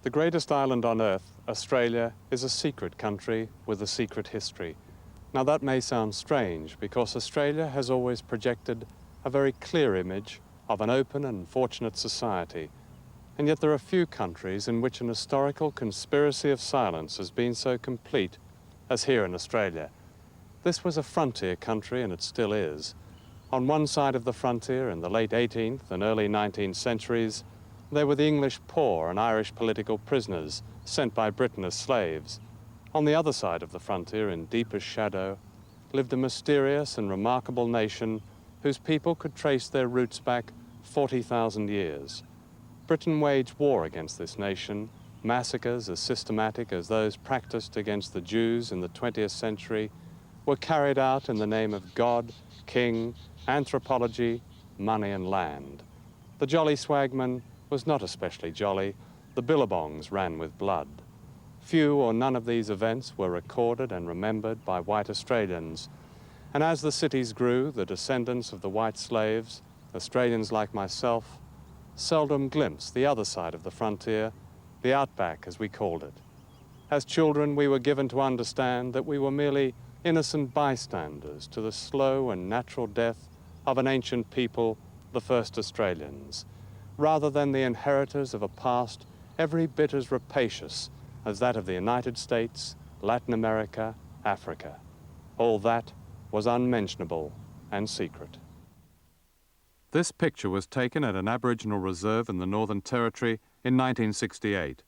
The greatest island on Earth, Australia, is a secret country with a secret history. Now that may sound strange because Australia has always projected a very clear image of an open and fortunate society. And yet there are few countries in which an historical conspiracy of silence has been so complete as here in Australia. This was a frontier country, and it still is. On one side of the frontier in the late 18th and early 19th centuries, there were the English poor and Irish political prisoners sent by Britain as slaves. On the other side of the frontier, in deepest shadow, lived a mysterious and remarkable nation whose people could trace their roots back 40,000 years. Britain waged war against this nation. Massacres as systematic as those practiced against the Jews in the 20th century were carried out in the name of God, king, anthropology, money and land. The jolly swagman was not especially jolly. The billabongs ran with blood. Few or none of these events were recorded and remembered by white Australians. And as the cities grew, the descendants of the white slaves, Australians like myself, seldom glimpsed the other side of the frontier, the outback as we called it. As children, we were given to understand that we were merely innocent bystanders to the slow and natural death of an ancient people, the first Australians, rather than the inheritors of a past every bit as rapacious as that of the United States, Latin America, Africa. All that was unmentionable and secret. This picture was taken at an Aboriginal reserve in the Northern Territory in 1968.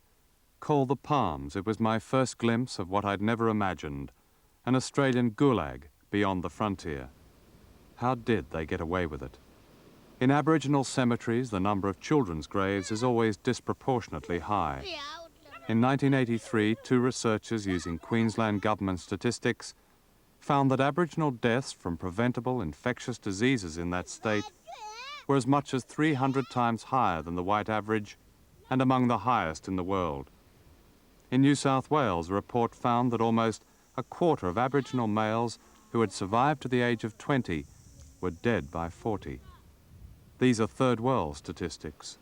Called the Palms, it was my first glimpse of what I'd never imagined, an Australian gulag beyond the frontier. How did they get away with it? In Aboriginal cemeteries, the number of children's graves is always disproportionately high. In 1983, two researchers using Queensland government statistics found that Aboriginal deaths from preventable infectious diseases in that state were as much as 300 times higher than the white average and among the highest in the world. In New South Wales, a report found that almost a quarter of Aboriginal males who had survived to the age of 20 were dead by 40. These are third world statistics.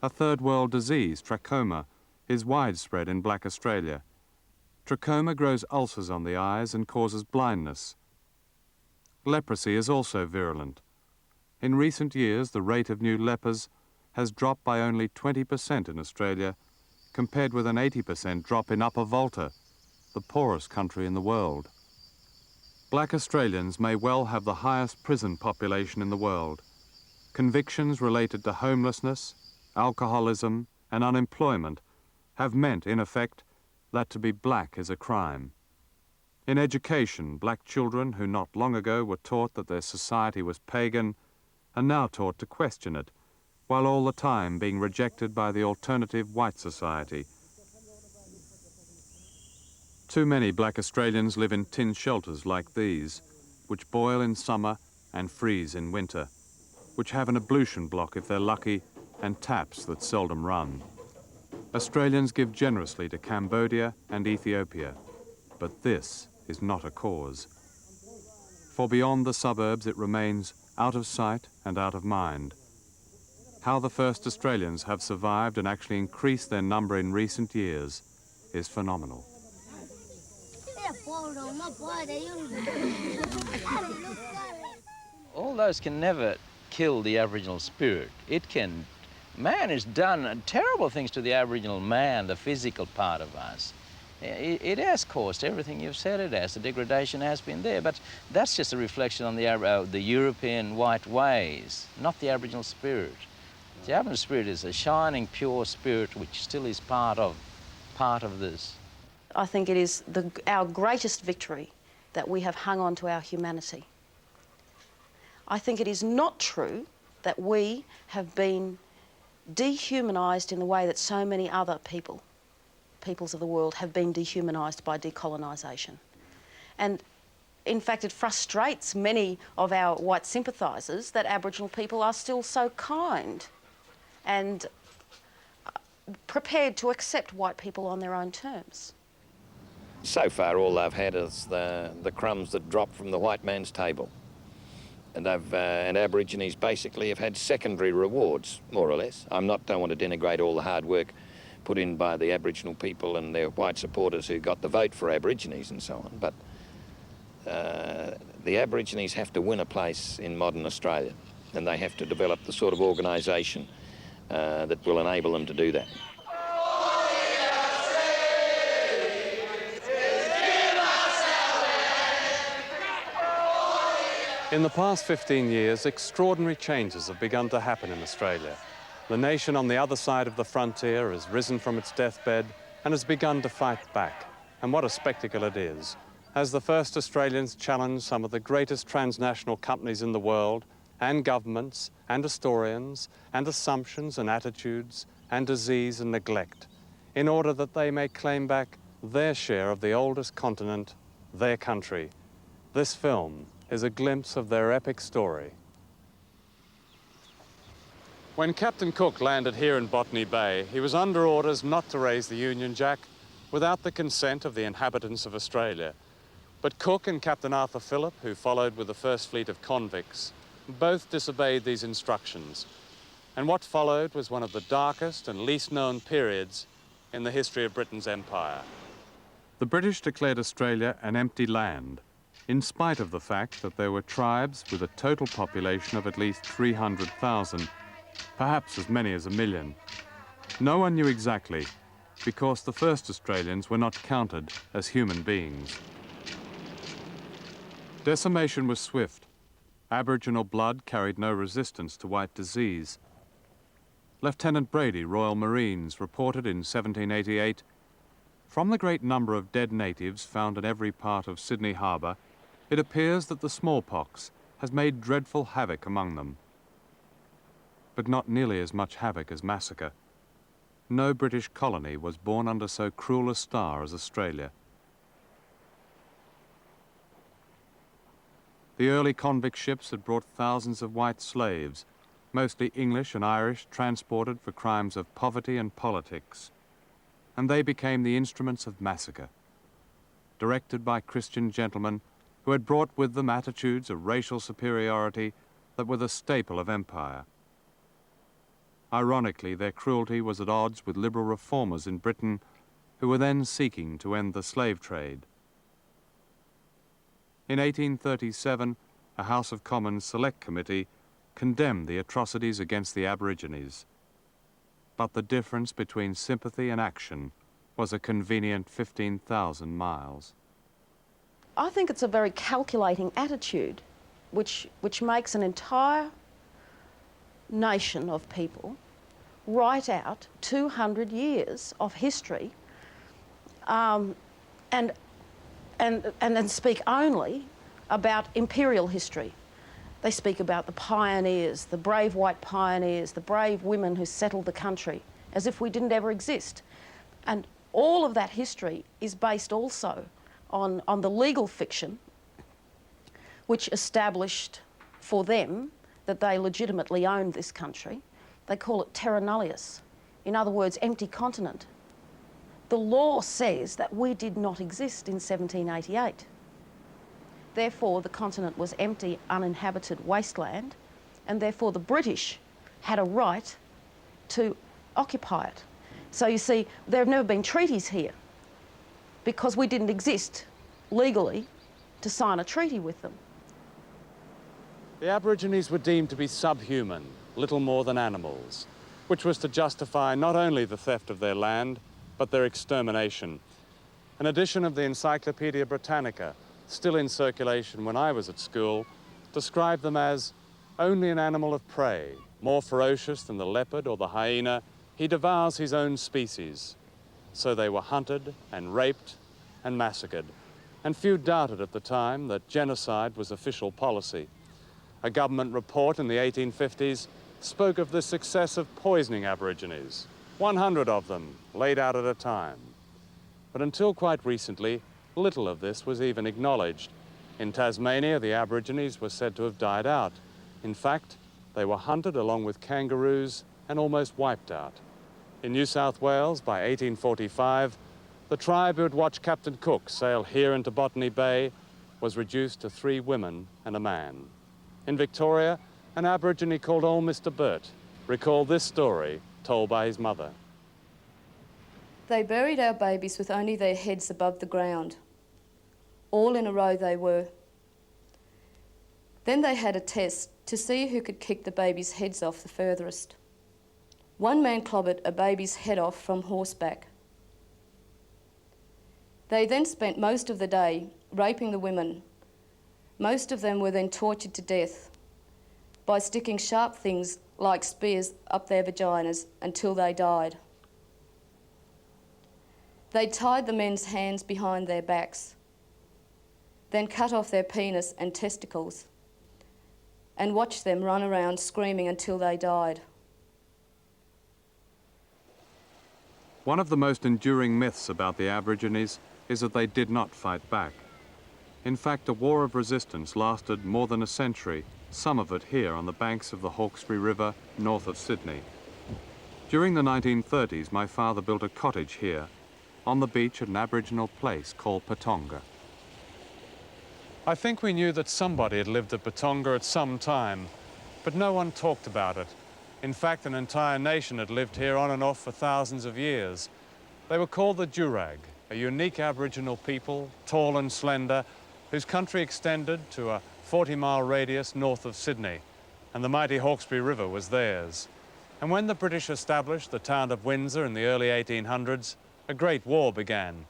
A third world disease, trachoma, is widespread in black Australia. Trachoma grows ulcers on the eyes and causes blindness. Leprosy is also virulent. In recent years, the rate of new lepers has dropped by only 20% in Australia, compared with an 80% drop in Upper Volta, the poorest country in the world. Black Australians may well have the highest prison population in the world. Convictions related to homelessness, alcoholism, and unemployment have meant, in effect, that to be black is a crime. In education, black children who not long ago were taught that their society was pagan are now taught to question it, while all the time being rejected by the alternative white society. Too many black Australians live in tin shelters like these, which boil in summer and freeze in winter, which have an ablution block if they're lucky, and taps that seldom run. Australians give generously to Cambodia and Ethiopia, but this is not a cause. For beyond the suburbs it remains out of sight and out of mind. How the first Australians have survived and actually increased their number in recent years is phenomenal. All those can never kill the Aboriginal spirit. Man has done terrible things to the Aboriginal man, the physical part of us. It has caused everything you've said it has. The degradation has been there, but that's just a reflection on the European white ways, not the Aboriginal spirit. The Aboriginal spirit is a shining, pure spirit which still is part of this. I think it is our greatest victory that we have hung on to our humanity. I think it is not true that we have been dehumanised in the way that so many other peoples of the world have been dehumanised by decolonisation. And in fact, it frustrates many of our white sympathisers that Aboriginal people are still so kind and prepared to accept white people on their own terms. So far, all they've had is the crumbs that drop from the white man's table. And Aborigines basically have had secondary rewards, more or less. Don't want to denigrate all the hard work put in by the Aboriginal people and their white supporters who got the vote for Aborigines and so on. But the Aborigines have to win a place in modern Australia, and they have to develop the sort of organisation that will enable them to do that. In the past 15 years, extraordinary changes have begun to happen in Australia. The nation on the other side of the frontier has risen from its deathbed and has begun to fight back. And what a spectacle it is, as the first Australians challenge some of the greatest transnational companies in the world, and governments, and historians, and assumptions and attitudes, and disease and neglect, in order that they may claim back their share of the oldest continent, their country. This film is a glimpse of their epic story. When Captain Cook landed here in Botany Bay, he was under orders not to raise the Union Jack without the consent of the inhabitants of Australia. But Cook and Captain Arthur Phillip, who followed with the first fleet of convicts, both disobeyed these instructions. And what followed was one of the darkest and least known periods in the history of Britain's empire. The British declared Australia an empty land, in spite of the fact that there were tribes with a total population of at least 300,000, perhaps as many as 1 million. No one knew exactly, because the first Australians were not counted as human beings. Decimation was swift. Aboriginal blood carried no resistance to white disease. Lieutenant Brady, Royal Marines, reported in 1788, "From the great number of dead natives found in every part of Sydney Harbour, it appears that the smallpox has made dreadful havoc among them." But not nearly as much havoc as massacre. No British colony was born under so cruel a star as Australia. The early convict ships had brought thousands of white slaves, mostly English and Irish, transported for crimes of poverty and politics. And they became the instruments of massacre, directed by Christian gentlemen who had brought with them attitudes of racial superiority that were the staple of empire. Ironically, their cruelty was at odds with liberal reformers in Britain who were then seeking to end the slave trade. In 1837, a House of Commons Select Committee condemned the atrocities against the Aborigines. But the difference between sympathy and action was a convenient 15,000 miles. I think it's a very calculating attitude which makes an entire nation of people write out 200 years of history and then speak only about imperial history. They speak about the pioneers, the brave white pioneers, the brave women who settled the country, as if we didn't ever exist. And all of that history is based also on the legal fiction which established for them that they legitimately owned this country. They call it terra nullius, in other words, empty continent. The law says that we did not exist in 1788. Therefore, the continent was empty, uninhabited wasteland, and therefore the British had a right to occupy it. So you see, there have never been treaties here because we didn't exist legally to sign a treaty with them. The Aborigines were deemed to be subhuman, little more than animals, which was to justify not only the theft of their land, but their extermination. An edition of the Encyclopedia Britannica, still in circulation when I was at school, described them as only an animal of prey, more ferocious than the leopard or the hyena. He devours his own species. So they were hunted and raped and massacred. And few doubted at the time that genocide was official policy. A government report in the 1850s spoke of the success of poisoning Aborigines, 100 of them laid out at a time. But until quite recently, little of this was even acknowledged. In Tasmania, the Aborigines were said to have died out. In fact, they were hunted along with kangaroos and almost wiped out. In New South Wales, by 1845, the tribe who had watched Captain Cook sail here into Botany Bay was reduced to 3 women and a man. In Victoria, an Aborigine called Old Mr. Burt recalled this story told by his mother. They buried our babies with only their heads above the ground. All in a row they were. Then they had a test to see who could kick the babies' heads off the furthest. One man clobbered a baby's head off from horseback. They then spent most of the day raping the women. Most of them were then tortured to death by sticking sharp things like spears up their vaginas until they died. They tied the men's hands behind their backs, then cut off their penis and testicles, and watched them run around screaming until they died. One of the most enduring myths about the Aborigines is that they did not fight back. In fact, a war of resistance lasted more than a century, some of it here on the banks of the Hawkesbury River, north of Sydney. During the 1930s, my father built a cottage here, on the beach at an Aboriginal place called Patonga. I think we knew that somebody had lived at Patonga at some time, but no one talked about it. In fact, an entire nation had lived here on and off for thousands of years. They were called the Jurag, a unique Aboriginal people, tall and slender, whose country extended to a 40-mile radius north of Sydney, and the mighty Hawkesbury River was theirs. And when the British established the town of Windsor in the early 1800s, a great war began.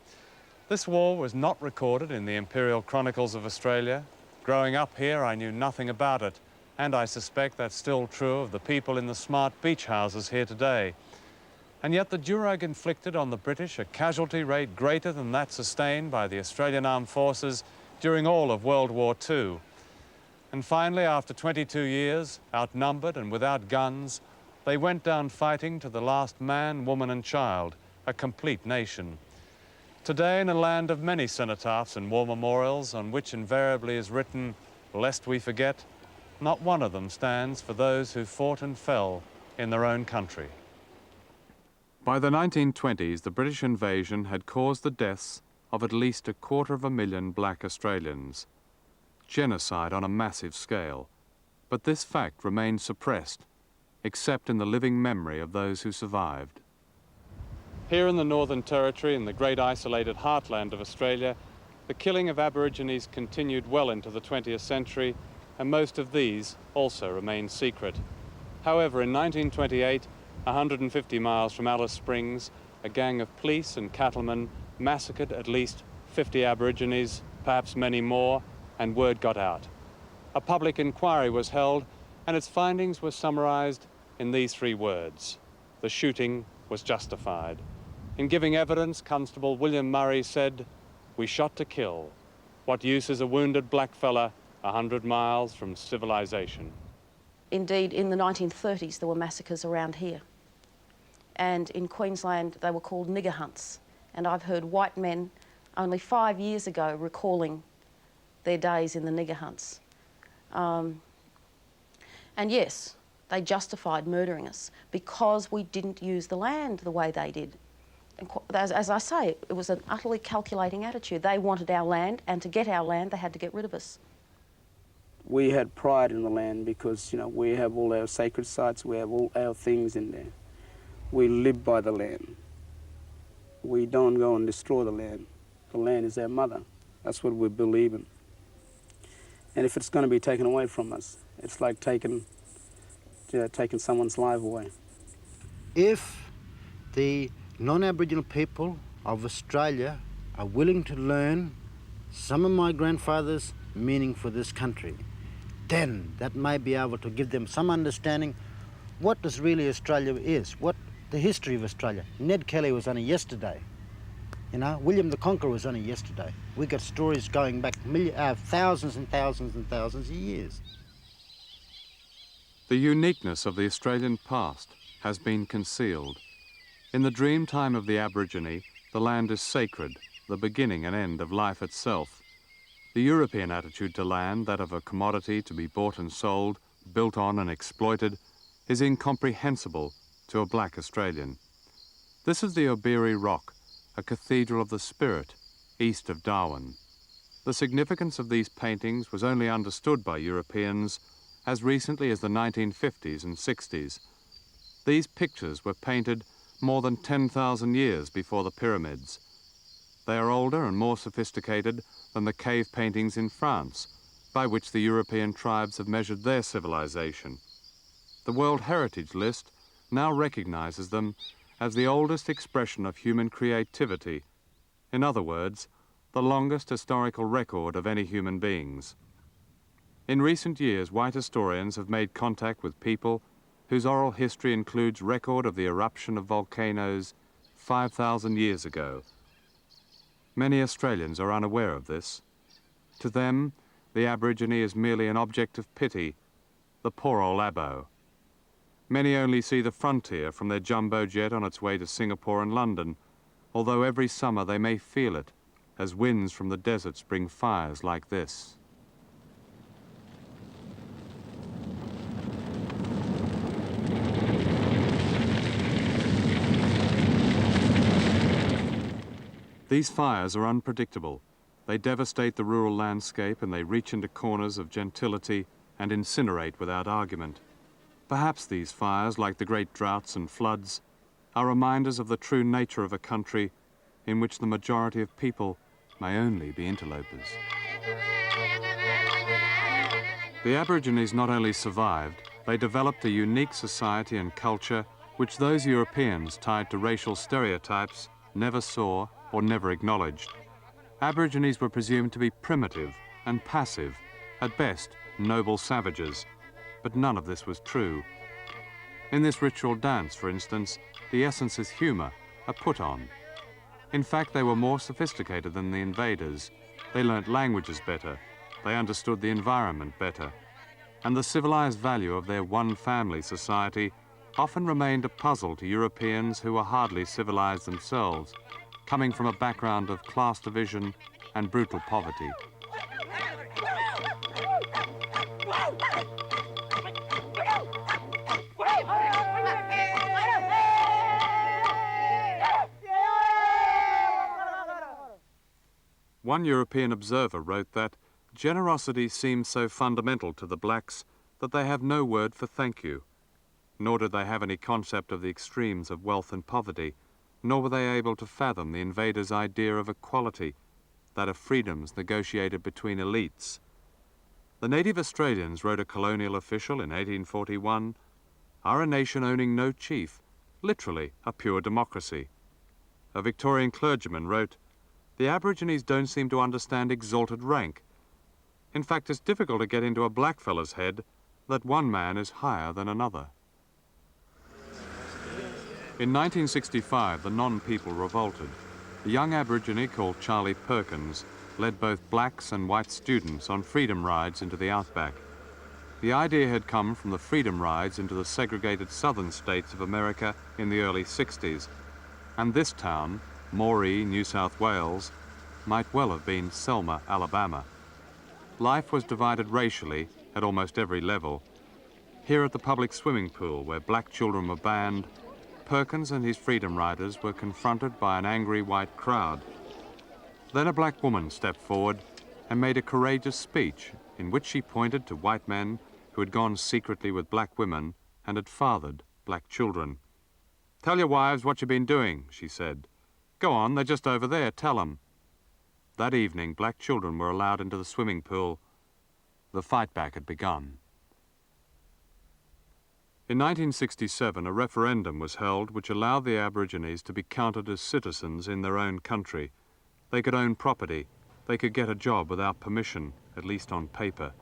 This war was not recorded in the Imperial Chronicles of Australia. Growing up here, I knew nothing about it, and I suspect that's still true of the people in the smart beach houses here today. And yet the Jurag inflicted on the British a casualty rate greater than that sustained by the Australian Armed Forces during all of World War II. And finally, after 22 years, outnumbered and without guns, they went down fighting to the last man, woman and child, a complete nation. Today, in a land of many cenotaphs and war memorials on which invariably is written, "Lest we forget," not one of them stands for those who fought and fell in their own country. By the 1920s, the British invasion had caused the deaths of at least 250,000 black Australians. Genocide on a massive scale. But this fact remained suppressed, except in the living memory of those who survived. Here in the Northern Territory, in the great isolated heartland of Australia, the killing of Aborigines continued well into the 20th century, and most of these also remained secret. However, in 1928, 150 miles from Alice Springs, a gang of police and cattlemen massacred at least 50 Aborigines, perhaps many more, and word got out. A public inquiry was held, and its findings were summarized in these 3 words: the shooting was justified. In giving evidence, Constable William Murray said, "We shot to kill. What use is a wounded blackfella 100 miles from civilization?" Indeed, in the 1930s, there were massacres around here. And in Queensland, they were called nigger hunts. And I've heard white men only 5 years ago recalling their days in the nigger hunts. And yes, they justified murdering us because we didn't use the land the way they did. And as I say, it was an utterly calculating attitude. They wanted our land, and to get our land, they had to get rid of us. We had pride in the land because, you know, we have all our sacred sites, we have all our things in there. We live by the land. We don't go and destroy the land. The land is our mother. That's what we believe in. And if it's going to be taken away from us, it's like taking someone's life away. If the non-Aboriginal people of Australia are willing to learn some of my grandfather's meaning for this country, then that may be able to give them some understanding what this really Australia is, what the history of Australia. Ned Kelly was only yesterday. You know, William the Conqueror was only yesterday. We got stories going back thousands and thousands and thousands of years. The uniqueness of the Australian past has been concealed. In the dream time of the Aborigine, the land is sacred, the beginning and end of life itself. The European attitude to land, that of a commodity to be bought and sold, built on and exploited, is incomprehensible to a black Australian. This is the Obiri Rock, a cathedral of the spirit, east of Darwin. The significance of these paintings was only understood by Europeans as recently as the 1950s and 60s. These pictures were painted more than 10,000 years before the pyramids. They are older and more sophisticated than the cave paintings in France, by which the European tribes have measured their civilization. The World Heritage List now recognizes them as the oldest expression of human creativity. In other words, the longest historical record of any human beings. In recent years, white historians have made contact with people whose oral history includes record of the eruption of volcanoes 5,000 years ago. Many Australians are unaware of this. To them, the Aborigine is merely an object of pity, the poor old Abo. Many only see the frontier from their jumbo jet on its way to Singapore and London, although every summer they may feel it as winds from the deserts bring fires like this. These fires are unpredictable. They devastate the rural landscape and they reach into corners of gentility and incinerate without argument. Perhaps these fires, like the great droughts and floods, are reminders of the true nature of a country in which the majority of people may only be interlopers. The Aborigines not only survived, they developed a unique society and culture which those Europeans tied to racial stereotypes never saw or never acknowledged. Aborigines were presumed to be primitive and passive, at best noble savages, but none of this was true. In this ritual dance, for instance, the essence is humor, a put-on. In fact, they were more sophisticated than the invaders. They learnt languages better, they understood the environment better, and the civilized value of their one-family society often remained a puzzle to Europeans who were hardly civilized themselves, coming from a background of class division and brutal poverty. One European observer wrote that generosity seems so fundamental to the blacks that they have no word for thank you, nor did they have any concept of the extremes of wealth and poverty, nor were they able to fathom the invaders' idea of equality, that of freedoms negotiated between elites. The native Australians, wrote a colonial official in 1841, are a nation owning no chief, literally a pure democracy. A Victorian clergyman wrote, "The Aborigines don't seem to understand exalted rank. In fact, it's difficult to get into a blackfellow's head that one man is higher than another." In 1965, the non-people revolted. A young Aborigine called Charlie Perkins led both blacks and white students on freedom rides into the outback. The idea had come from the freedom rides into the segregated southern states of America in the early 60s, and this town, Moree, New South Wales, might well have been Selma, Alabama. Life was divided racially at almost every level. Here at the public swimming pool, where black children were banned, Perkins and his freedom riders were confronted by an angry white crowd. Then a black woman stepped forward and made a courageous speech in which she pointed to white men who had gone secretly with black women and had fathered black children. "Tell your wives what you've been doing," she said. "Go on, they're just over there, tell them." That evening, black children were allowed into the swimming pool. The fight back had begun. In 1967, a referendum was held which allowed the Aborigines to be counted as citizens in their own country. They could own property, they could get a job without permission, at least on paper,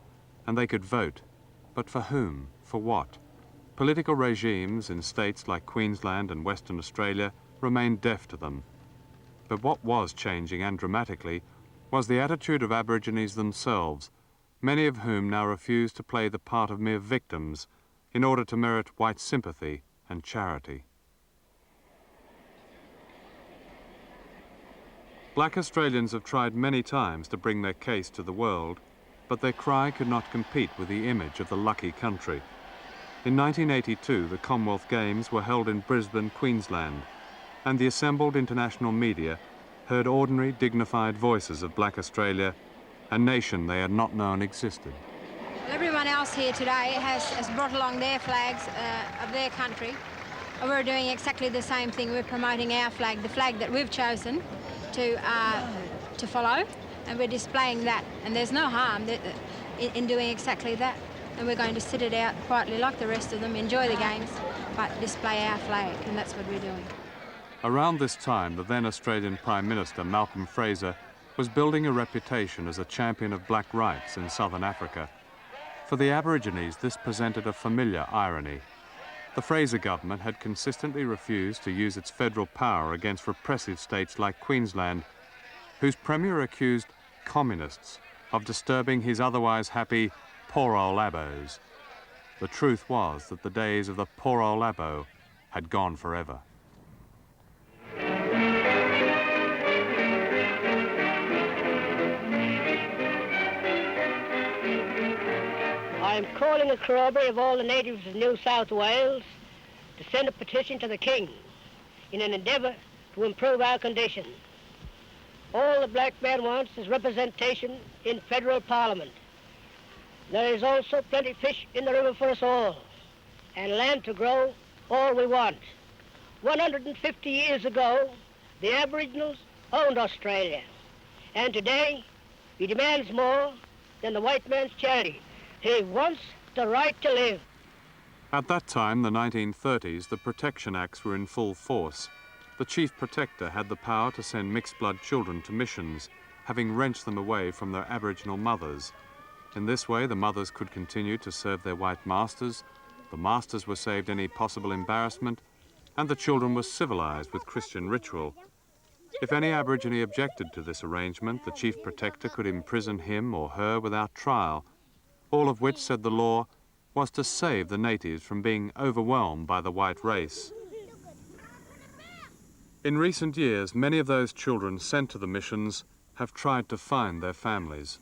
and they could vote. But for whom? For what? Political regimes in states like Queensland and Western Australia remained deaf to them. But what was changing, and dramatically, was the attitude of Aborigines themselves, many of whom now refused to play the part of mere victims in order to merit white sympathy and charity. Black Australians have tried many times to bring their case to the world, but their cry could not compete with the image of the lucky country. In 1982, the Commonwealth Games were held in Brisbane, Queensland, and the assembled international media heard ordinary, dignified voices of Black Australia, a nation they had not known existed. Everyone else here today has brought along their flags of their country, we're doing exactly the same thing. We're promoting our flag, the flag that we've chosen to follow, and we're displaying that. And there's no harm in doing exactly that. And we're going to sit it out quietly like the rest of them, enjoy the games, but display our flag, and that's what we're doing. Around this time, the then Australian Prime Minister, Malcolm Fraser, was building a reputation as a champion of black rights in southern Africa. For the Aborigines, this presented a familiar irony. The Fraser government had consistently refused to use its federal power against repressive states like Queensland, whose premier accused communists of disturbing his otherwise happy poor old Abos. The truth was that the days of the poor old Abo had gone forever. I am calling a corroboree of all the natives of New South Wales to send a petition to the King in an endeavour to improve our condition. All the black man wants is representation in federal parliament. There is also plenty of fish in the river for us all, and land to grow all we want. 150 years ago, the Aboriginals owned Australia, and today he demands more than the white man's charity. He wants the right to live. At that time, the 1930s, the Protection Acts were in full force. The Chief Protector had the power to send mixed-blood children to missions, having wrenched them away from their Aboriginal mothers. In this way, the mothers could continue to serve their white masters, the masters were saved any possible embarrassment, and the children were civilized with Christian ritual. If any Aborigine objected to this arrangement, the Chief Protector could imprison him or her without trial, all of which, said the law, was to save the natives from being overwhelmed by the white race. In recent years, many of those children sent to the missions have tried to find their families.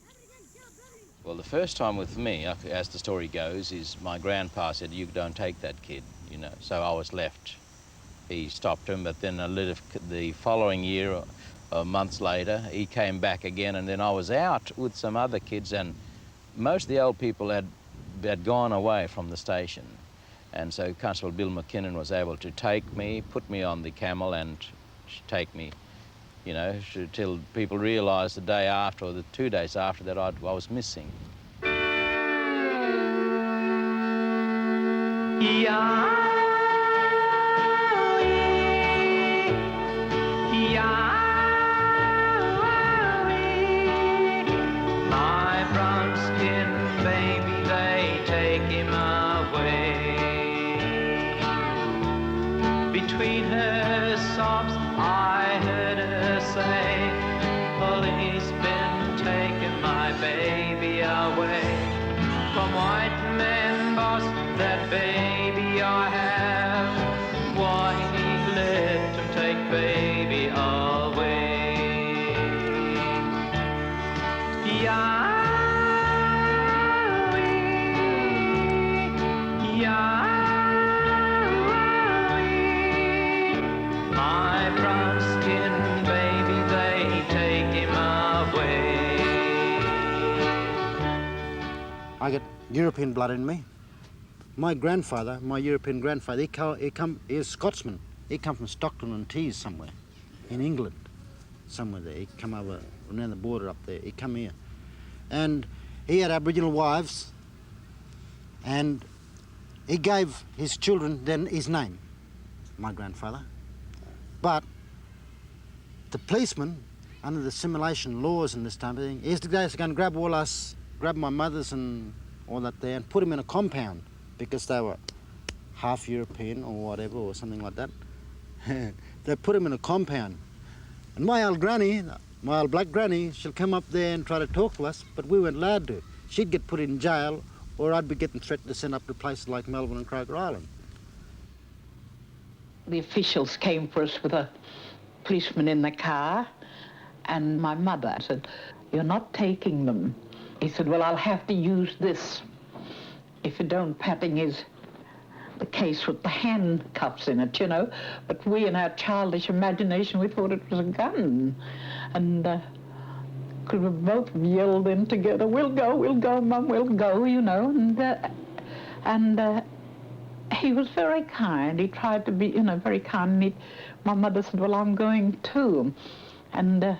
Well, the first time with me, as the story goes, is my grandpa said, "You don't take that kid," you know, so I was left. He stopped him, but then the following year, months later, he came back again, and then I was out with some other kids, and most of the old people had gone away from the station. And so Constable Bill McKinnon was able to take me, put me on the camel and take me, you know, till people realised the day after or the 2 days after that I was missing. My brown-skinned baby, they take him away. Between her sobs, I heard her say, "Policeman, taking my baby away. From white man, boss, that baby I have. Why he let him take baby away?" My brown-skinned baby, they take him away. I got European blood in me. My grandfather, my European grandfather, he is Scotsman. He come from Stockton-on-Tees somewhere, in England, somewhere there. He come over around the border up there. He come here. And he had Aboriginal wives, and he gave his children then his name, my grandfather. But the policeman, under the assimilation laws and this type of thing, he used to go and grab all us, grab my mothers and all that there, and put them in a compound because they were half European or whatever, or something like that. They put them in a compound. And my old granny, my old black granny, she'll come up there and try to talk to us, but we weren't allowed to. She'd get put in jail, or I'd be getting threatened to send up to places like Melbourne and Croker Island. The officials came for us with a policeman in the car, and my mother said, "You're not taking them." He said, "Well, I'll have to use this if you don't," patting the case with the handcuffs in it, you know. But we, in our childish imagination, we thought it was a gun. And could have both yelled in together, we'll go, Mum, we'll go, you know. And he was very kind. He tried to be, you know, very kind. And my mother said, well, I'm going too. And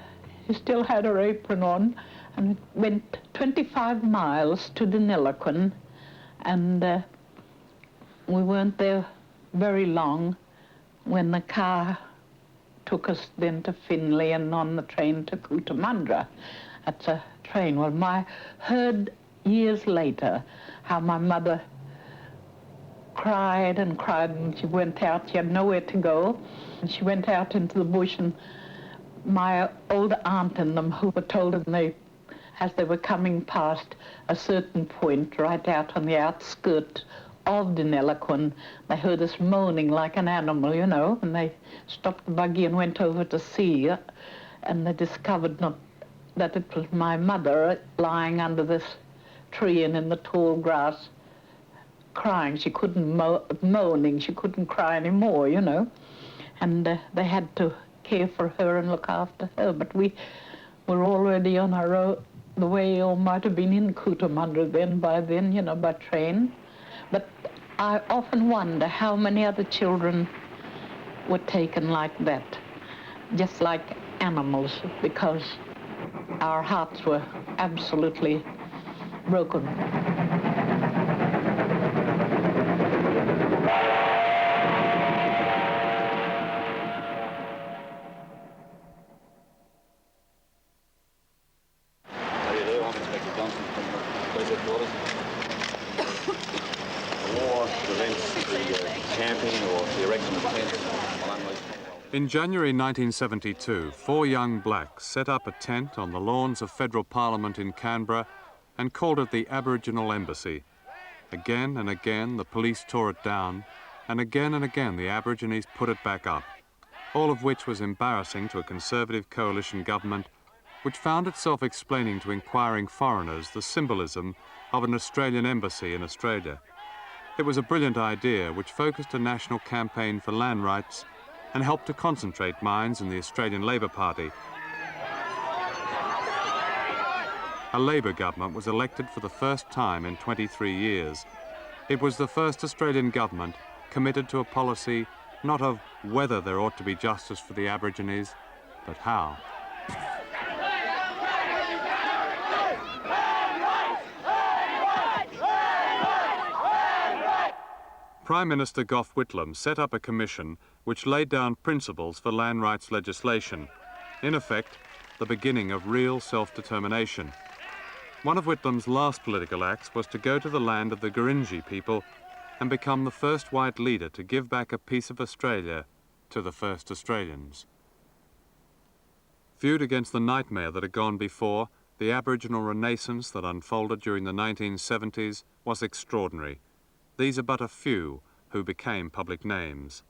he still had her apron on and went 25 miles to Deniliquin. And we weren't there very long when the car took us then to Finley and on the train to Cootamundra. That's a train. Well, I heard years later how my mother cried and cried, and she went out. She had nowhere to go. And she went out into the bush, and my older aunt and them who were told them as they were coming past a certain point right out on the outskirts of Deniliquin, they heard us moaning like an animal, you know, and they stopped the buggy and went over to see, and they discovered that it was my mother lying under this tree and in the tall grass crying. She couldn't moaning, she couldn't cry anymore, you know, and they had to care for her and look after her, but we were already on our road, the way, or might have been in Cootamundra by then, you know, by train. But I often wonder how many other children were taken like that, just like animals, because our hearts were absolutely broken. How do you do? I'm Inspector Johnson from the police headquarters. The war prevents the camping or the erection of tents on unleashed animals. In January 1972, 4 young blacks set up a tent on the lawns of Federal Parliament in Canberra and called it the Aboriginal Embassy. Again and again the police tore it down, and again the Aborigines put it back up, all of which was embarrassing to a Conservative coalition government which found itself explaining to inquiring foreigners the symbolism of an Australian embassy in Australia. It was a brilliant idea which focused a national campaign for land rights and helped to concentrate minds in the Australian Labor Party. A Labor government was elected for the first time in 23 years. It was the first Australian government committed to a policy not of whether there ought to be justice for the Aborigines, but how. Prime Minister Gough Whitlam set up a commission which laid down principles for land rights legislation, in effect, the beginning of real self-determination. One of Whitlam's last political acts was to go to the land of the Gurindji people and become the first white leader to give back a piece of Australia to the first Australians. Viewed against the nightmare that had gone before, the Aboriginal renaissance that unfolded during the 1970s was extraordinary. These are but a few who became public names.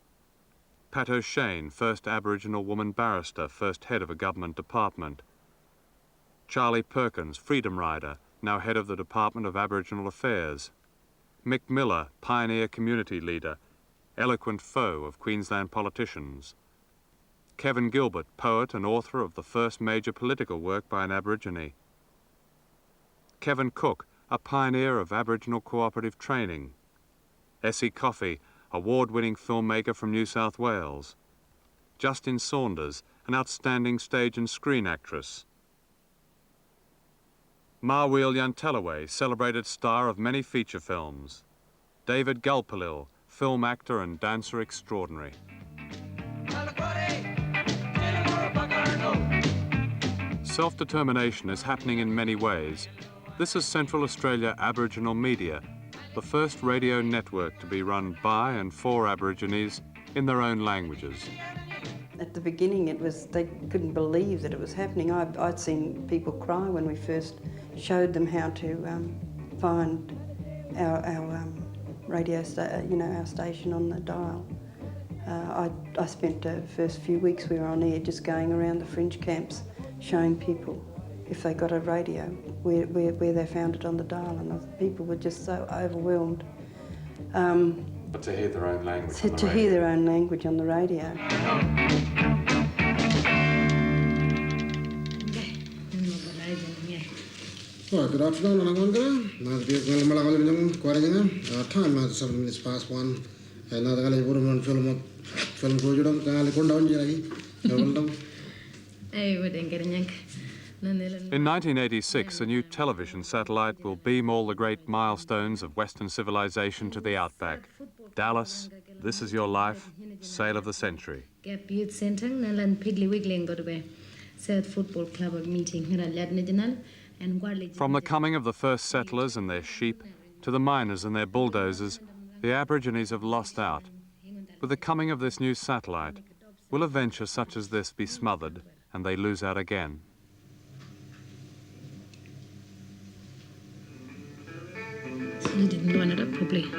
Pat O'Shane, first Aboriginal woman barrister, first head of a government department. Charlie Perkins, freedom rider, now head of the Department of Aboriginal Affairs. Mick Miller, pioneer community leader, eloquent foe of Queensland politicians. Kevin Gilbert, poet and author of the first major political work by an Aborigine. Kevin Cook, a pioneer of Aboriginal cooperative training. Essie Coffey, award-winning filmmaker from New South Wales. Justin Saunders, an outstanding stage and screen actress. Marweel Yantelaway, celebrated star of many feature films. David Gulpilil, film actor and dancer extraordinary. Self-determination is happening in many ways. This is Central Australia Aboriginal Media, the first radio network to be run by and for Aborigines in their own languages. At the beginning, they couldn't believe that it was happening. I'd seen people cry when we first showed them how to find our radio, our station on the dial. I spent the first few weeks we were on air just going around the fringe camps, showing people if they got a radio, where they found it on the dial, and the people were just so overwhelmed. But to hear their own language to hear their own language on the radio. Good afternoon, time is 7 minutes past 1. Another film In 1986, a new television satellite will beam all the great milestones of Western civilization to the outback. Dallas, This Is Your Life, Sale of the Century. Youth Center, Nalan Piggly Wiggling got away. South Football Club meeting, From the coming of the first settlers and their sheep to the miners and their bulldozers, the Aborigines have lost out. With the coming of this new satellite, will a venture such as this be smothered and they lose out again? You didn't line it up properly.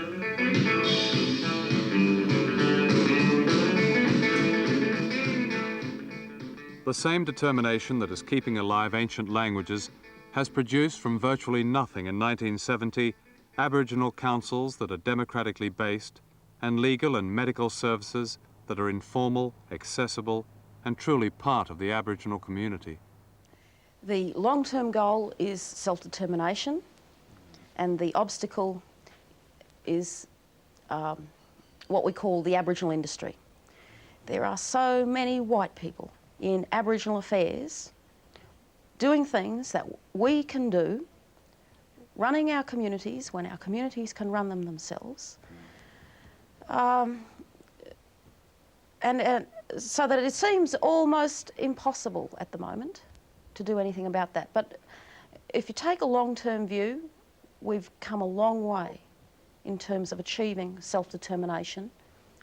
The same determination that is keeping alive ancient languages has produced from virtually nothing in 1970 Aboriginal councils that are democratically based and legal and medical services that are informal, accessible and truly part of the Aboriginal community. The long-term goal is self-determination, and the obstacle is what we call the Aboriginal industry. There are so many white people in Aboriginal affairs doing things that we can do, running our communities when our communities can run them themselves, and so that it seems almost impossible at the moment to do anything about that. But if you take a long-term view, we've come a long way in terms of achieving self-determination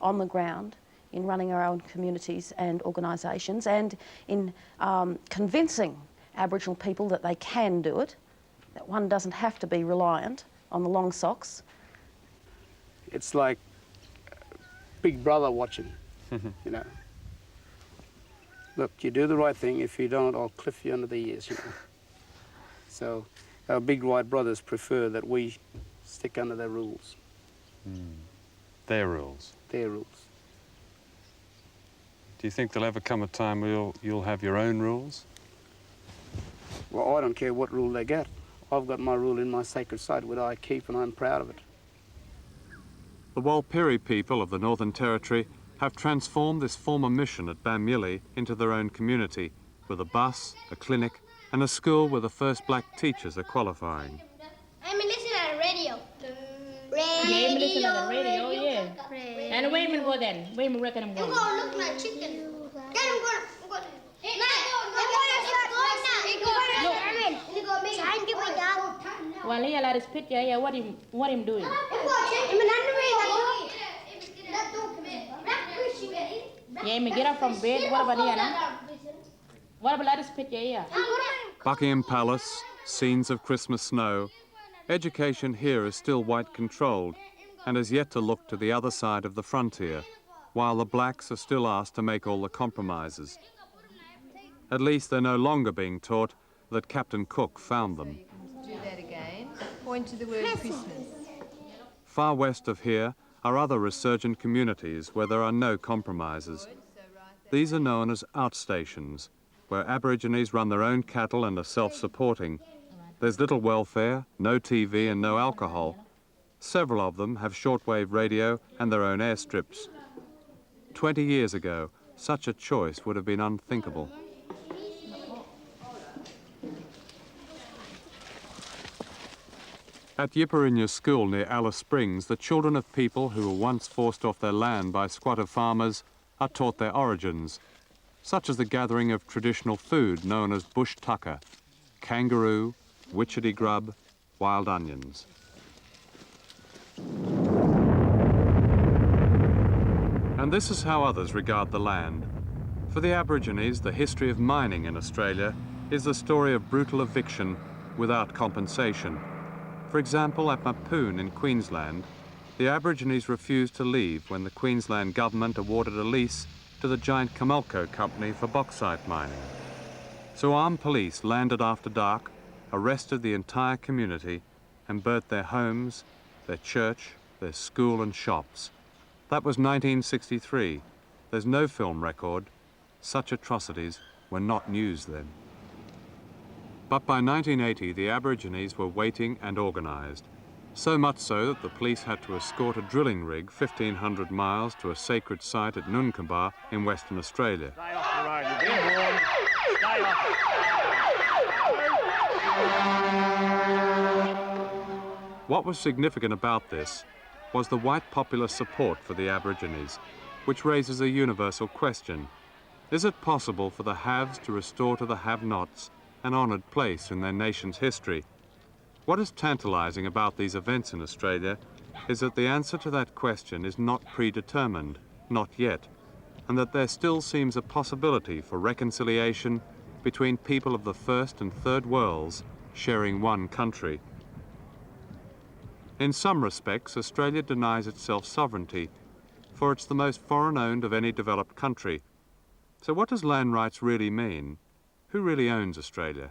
on the ground in running our own communities and organisations, and in convincing Aboriginal people that they can do it, that one doesn't have to be reliant on the long socks. It's like Big Brother watching, you know. Look, you do the right thing. If you don't, I'll cliff you under the ears, you know. So our big white brothers prefer that we stick under their rules. Their rules? Their rules. Do you think there'll ever come a time where you'll have your own rules? Well, I don't care what rule they get. I've got my rule in my sacred site, which I keep, and I'm proud of it. The Walpiri people of the Northern Territory have transformed this former mission at Bamyili into their own community, with a bus, a clinic, and a school where the first black teachers are qualifying. I'm listening on the radio. Yeah, I'm listening on the radio, yeah. And where am I go then? Where am I reckon I'm going? I'm going to look like chicken. Then I'm going to... Well, he allowed his picture here. What him doing? Yeah, me get up from bed. What about here now? What about this picture here? Buckingham Palace, scenes of Christmas snow. Education here is still white-controlled and has yet to look to the other side of the frontier, while the blacks are still asked to make all the compromises. At least they're no longer being taught that Captain Cook found them. Do that again. Point to the word Christmas. Far west of here are other resurgent communities where there are no compromises. These are known as outstations, where Aborigines run their own cattle and are self-supporting. There's little welfare, no TV and no alcohol. Several of them have shortwave radio and their own airstrips. 20 years ago, such a choice would have been unthinkable. At Yipperinya School near Alice Springs, the children of people who were once forced off their land by squatter farmers are taught their origins, such as the gathering of traditional food known as bush tucker, kangaroo, witchetty grub, wild onions. And this is how others regard the land. For the Aborigines, the history of mining in Australia is the story of brutal eviction without compensation. For example, at Mapoon in Queensland, the Aborigines refused to leave when the Queensland government awarded a lease to the giant Comalco company for bauxite mining. So armed police landed after dark, arrested the entire community, and burnt their homes, their church, their school and shops. That was 1963. There's no film record. Such atrocities were not news then. But by 1980, the Aborigines were waiting and organised. So much so that the police had to escort a drilling rig 1,500 miles to a sacred site at Nunkamba in Western Australia. Stay off the road. You've been warned. Stay off. What was significant about this was the white popular support for the Aborigines, which raises a universal question. Is it possible for the haves to restore to the have-nots an honoured place in their nation's history? What is tantalising about these events in Australia is that the answer to that question is not predetermined, not yet, and that there still seems a possibility for reconciliation between people of the first and third worlds sharing one country. In some respects, Australia denies itself sovereignty, for it's the most foreign-owned of any developed country. So what does land rights really mean? Who really owns Australia?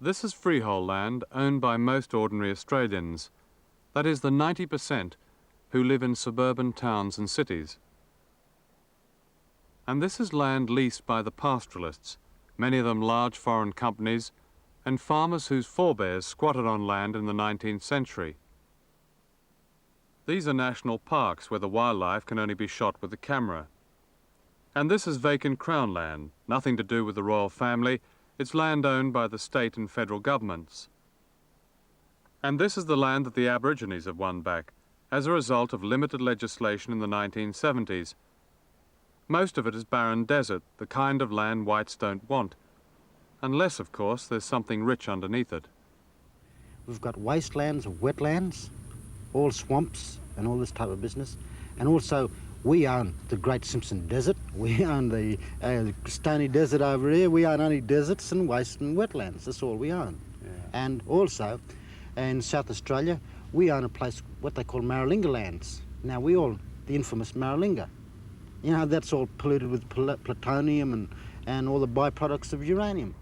This is freehold land owned by most ordinary Australians. That is the 90% who live in suburban towns and cities. And this is land leased by the pastoralists, many of them large foreign companies, and farmers whose forebears squatted on land in the 19th century. These are national parks where the wildlife can only be shot with a camera. And this is vacant Crown land, nothing to do with the royal family. It's land owned by the state and federal governments. And this is the land that the Aborigines have won back as a result of limited legislation in the 1970s. Most of it is barren desert, the kind of land whites don't want. Unless, of course, there's something rich underneath it. We've got wastelands, wetlands, all swamps and all this type of business. And also, we own the Great Simpson Desert. We own the Stony Desert over here. We own only deserts and waste and wetlands. That's all we own. Yeah. And also, in South Australia, we own a place, what they call Maralinga lands. Now, the infamous Maralinga. You know, that's all polluted with plutonium and all the byproducts of uranium.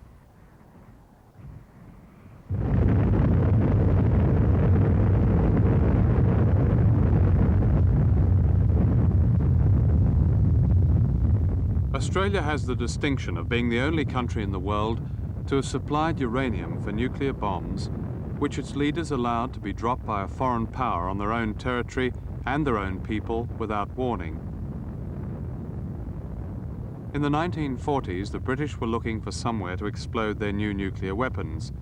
Australia has the distinction of being the only country in the world to have supplied uranium for nuclear bombs, which its leaders allowed to be dropped by a foreign power on their own territory and their own people without warning. In the 1940s, the British were looking for somewhere to explode their new nuclear weapons.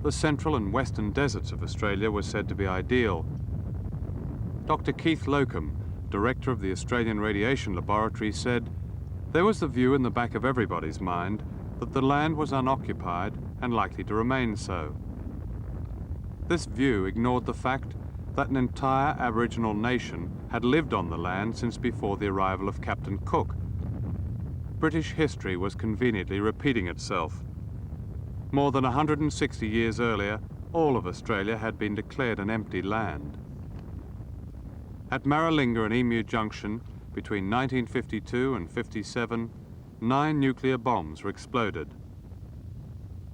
The central and western deserts of Australia were said to be ideal. Dr. Keith Locum, director of the Australian Radiation Laboratory, said, "There was the view in the back of everybody's mind that the land was unoccupied and likely to remain so. This view ignored the fact that an entire Aboriginal nation had lived on the land since before the arrival of Captain Cook. British history was conveniently repeating itself. More than 160 years earlier, all of Australia had been declared an empty land. At Maralinga and Emu Junction, between 1952 and 57, 9 nuclear bombs were exploded.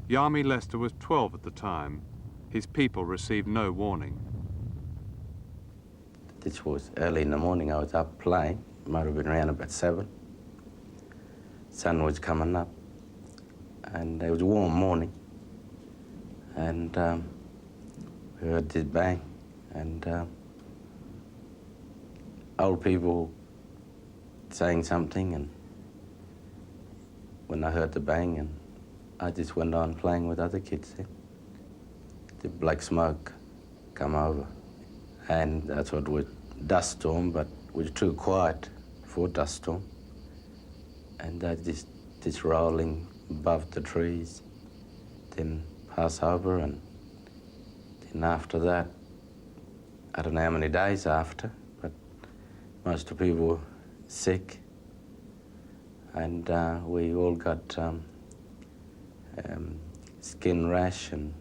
Yami Lester was 12 at the time. His people received no warning. This was early in the morning. I was up playing. It might have been around about 7. Sun was coming up, and it was a warm morning. And we heard this bang, and old people saying something, and when I heard the bang, and I just went on playing with other kids there. The black smoke come over, and I thought it was dust storm, but it was too quiet for dust storm. And I just rolling above the trees, then pass over, and then after that, I don't know how many days after, but most of the people were sick, and we all got skin rash and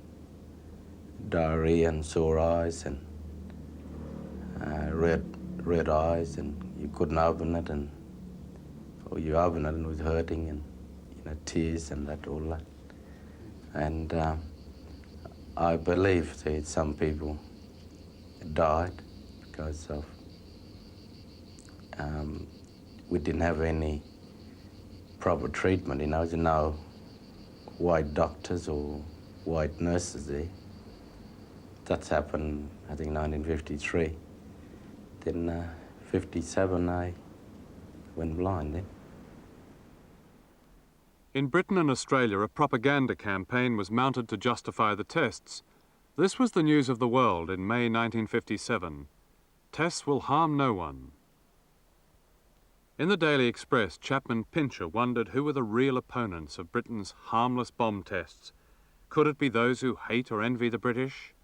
diarrhea and sore eyes and red eyes, and you couldn't open it, or you opened it and it was hurting, and tears and all that. And I believe that some people died because of we didn't have any proper treatment. There's no white doctors or white nurses there. That's happened, I think, 1953. Then 57, I went blind then. In Britain and Australia, a propaganda campaign was mounted to justify the tests. This was the news of the world in May 1957. Tests will harm no one. In the Daily Express, Chapman Pincher wondered who were the real opponents of Britain's harmless bomb tests. Could it be those who hate or envy the British?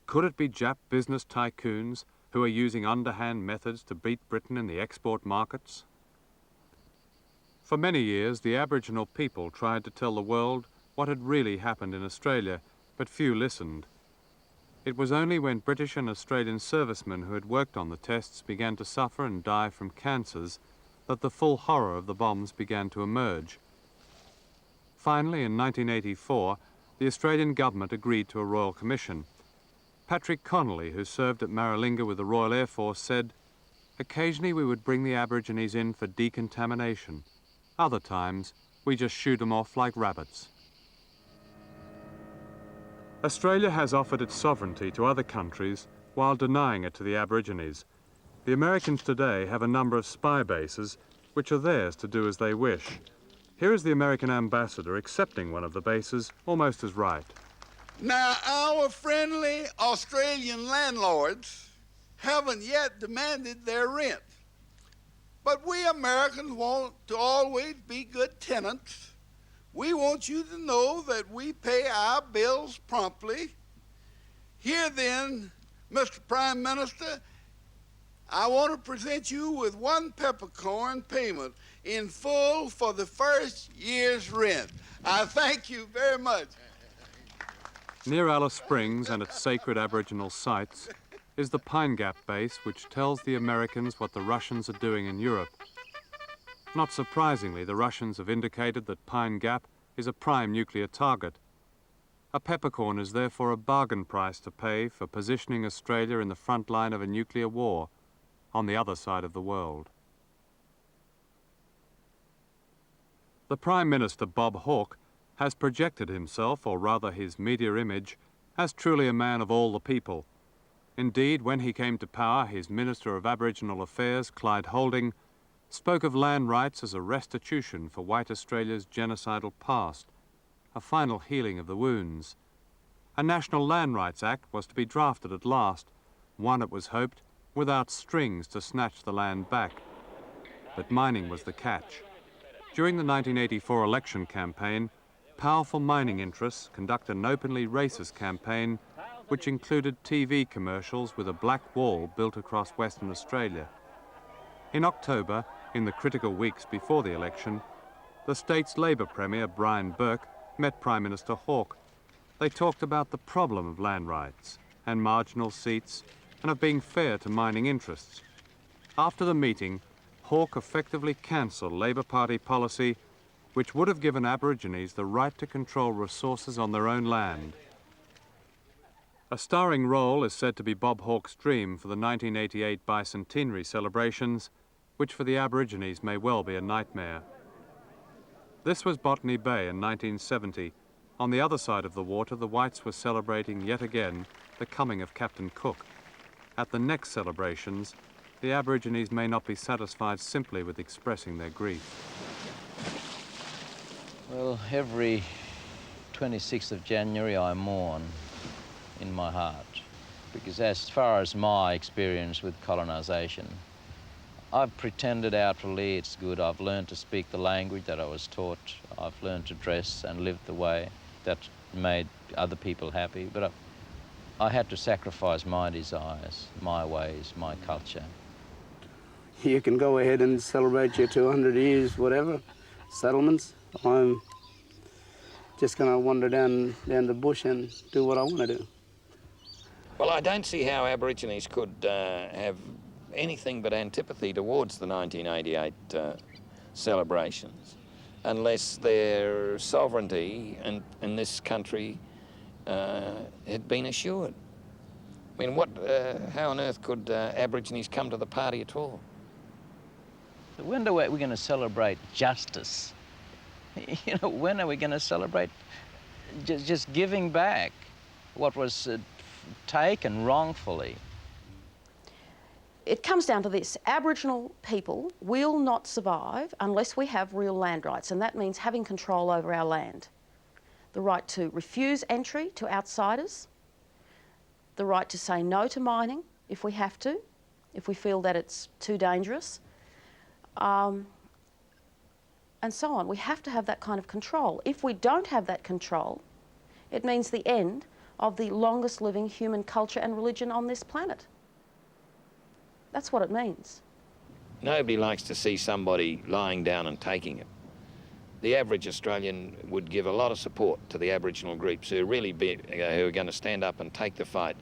Could it be Jap business tycoons who are using underhand methods to beat Britain in the export markets? For many years, the Aboriginal people tried to tell the world what had really happened in Australia, but few listened. It was only when British and Australian servicemen who had worked on the tests began to suffer and die from cancers that the full horror of the bombs began to emerge. Finally, in 1984, the Australian government agreed to a Royal Commission. Patrick Connolly, who served at Maralinga with the Royal Air Force, said, "Occasionally we would bring the Aborigines in for decontamination. Other times, we just shoot them off like rabbits." Australia has offered its sovereignty to other countries while denying it to the Aborigines. The Americans today have a number of spy bases which are theirs to do as they wish. Here is the American ambassador accepting one of the bases almost as right. Now, our friendly Australian landlords haven't yet demanded their rent. But we Americans want to always be good tenants. We want you to know that we pay our bills promptly. Here then, Mr. Prime Minister, I want to present you with one peppercorn payment in full for the first year's rent. I thank you very much. Near Alice Springs and its sacred Aboriginal sites is the Pine Gap base, which tells the Americans what the Russians are doing in Europe. Not surprisingly, the Russians have indicated that Pine Gap is a prime nuclear target. A peppercorn is therefore a bargain price to pay for positioning Australia in the front line of a nuclear war on the other side of the world. The Prime Minister, Bob Hawke, has projected himself, or rather his media image, as truly a man of all the people. Indeed, when he came to power, his Minister of Aboriginal Affairs, Clyde Holding, spoke of land rights as a restitution for white Australia's genocidal past, a final healing of the wounds. A National Land Rights Act was to be drafted at last, one, it was hoped, without strings to snatch the land back. But mining was the catch. During the 1984 election campaign, powerful mining interests conducted an openly racist campaign which included TV commercials with a black wall built across Western Australia. In October, in the critical weeks before the election, the state's Labor Premier, Brian Burke, met Prime Minister Hawke. They talked about the problem of land rights and marginal seats and of being fair to mining interests. After the meeting, Hawke effectively cancelled Labor Party policy which would have given Aborigines the right to control resources on their own land. A starring role is said to be Bob Hawke's dream for the 1988 bicentenary celebrations, which for the Aborigines may well be a nightmare. This was Botany Bay in 1970. On the other side of the water, the whites were celebrating yet again the coming of Captain Cook. At the next celebrations, the Aborigines may not be satisfied simply with expressing their grief. Well, every 26th of January I mourn in my heart, because as far as my experience with colonisation, I've pretended outwardly it's good. I've learned to speak the language that I was taught. I've learned to dress and live the way that made other people happy, but I had to sacrifice my desires, my ways, my culture. You can go ahead and celebrate your 200 years, whatever, settlements. I'm just going to wander down the bush and do what I want to do. Well, I don't see how Aborigines could have anything but antipathy towards the 1988 celebrations unless their sovereignty in this country had been assured. I mean, how on earth could Aborigines come to the party at all? I wonder where we're going to celebrate justice You know, when are we going to celebrate just giving back what was taken wrongfully? It comes down to this. Aboriginal people will not survive unless we have real land rights, and that means having control over our land. The right to refuse entry to outsiders, the right to say no to mining if we have to, if we feel that it's too dangerous, and so on. We have to have that kind of control. If we don't have that control, it means the end of the longest living human culture and religion on this planet. That's what it means. Nobody likes to see somebody lying down and taking it. The average Australian would give a lot of support to the Aboriginal groups who are really who are going to stand up and take the fight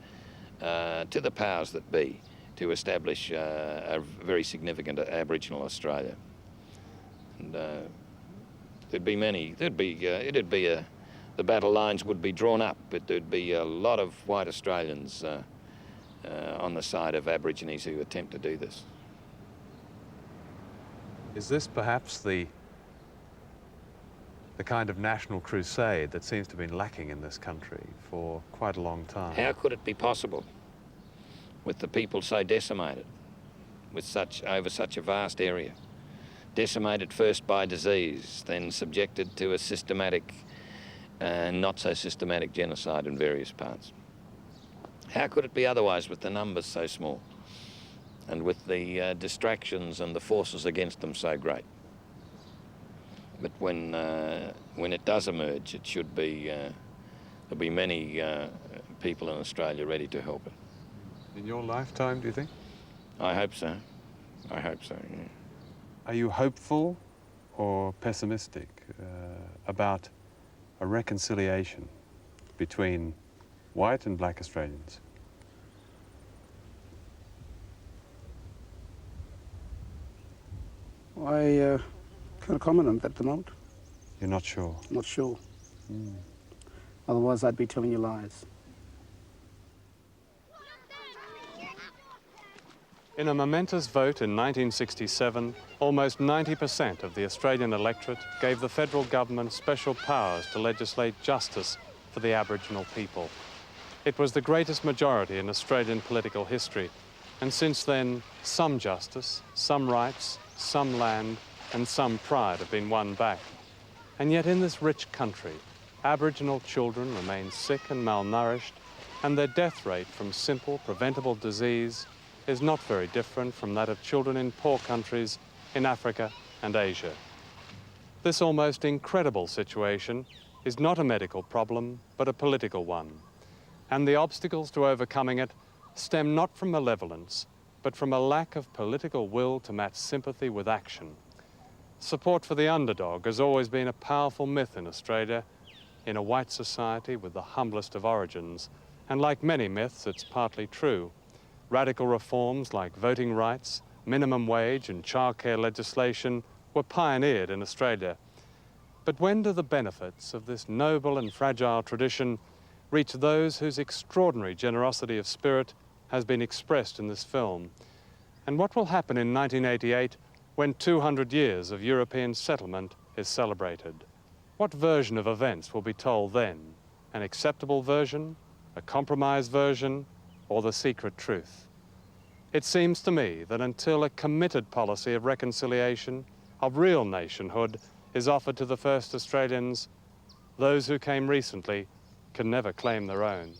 to the powers that be to establish a very significant Aboriginal Australia. And there'd be many. The battle lines would be drawn up, but there'd be a lot of white Australians on the side of Aborigines who attempt to do this. Is this perhaps the kind of national crusade that seems to have been lacking in this country for quite a long time? How could it be possible with the people so decimated, over such a vast area? Decimated first by disease, then subjected to a systematic and not so systematic genocide in various parts. How could it be otherwise with the numbers so small and with the distractions and the forces against them so great? But when it does emerge, it should be, there'll be many people in Australia ready to help it. In your lifetime, do you think? I hope so. I hope so, yeah. Are you hopeful or pessimistic about a reconciliation between white and black Australians? I can't comment on that at the moment. You're not sure? Not sure. Otherwise, I'd be telling you lies. In a momentous vote in 1967, almost 90% of the Australian electorate gave the federal government special powers to legislate justice for the Aboriginal people. It was the greatest majority in Australian political history, and since then, some justice, some rights, some land, and some pride have been won back. And yet in this rich country, Aboriginal children remain sick and malnourished, and their death rate from simple, preventable disease is not very different from that of children in poor countries in Africa and Asia. This almost incredible situation is not a medical problem, but a political one. And the obstacles to overcoming it stem not from malevolence, but from a lack of political will to match sympathy with action. Support for the underdog has always been a powerful myth in Australia, in a white society with the humblest of origins. And like many myths, it's partly true. Radical reforms like voting rights, minimum wage and childcare legislation were pioneered in Australia. But when do the benefits of this noble and fragile tradition reach those whose extraordinary generosity of spirit has been expressed in this film? And what will happen in 1988 when 200 years of European settlement is celebrated? What version of events will be told then? An acceptable version, a compromised version, or the secret truth? It seems to me that until a committed policy of reconciliation, of real nationhood, is offered to the first Australians, those who came recently can never claim their own.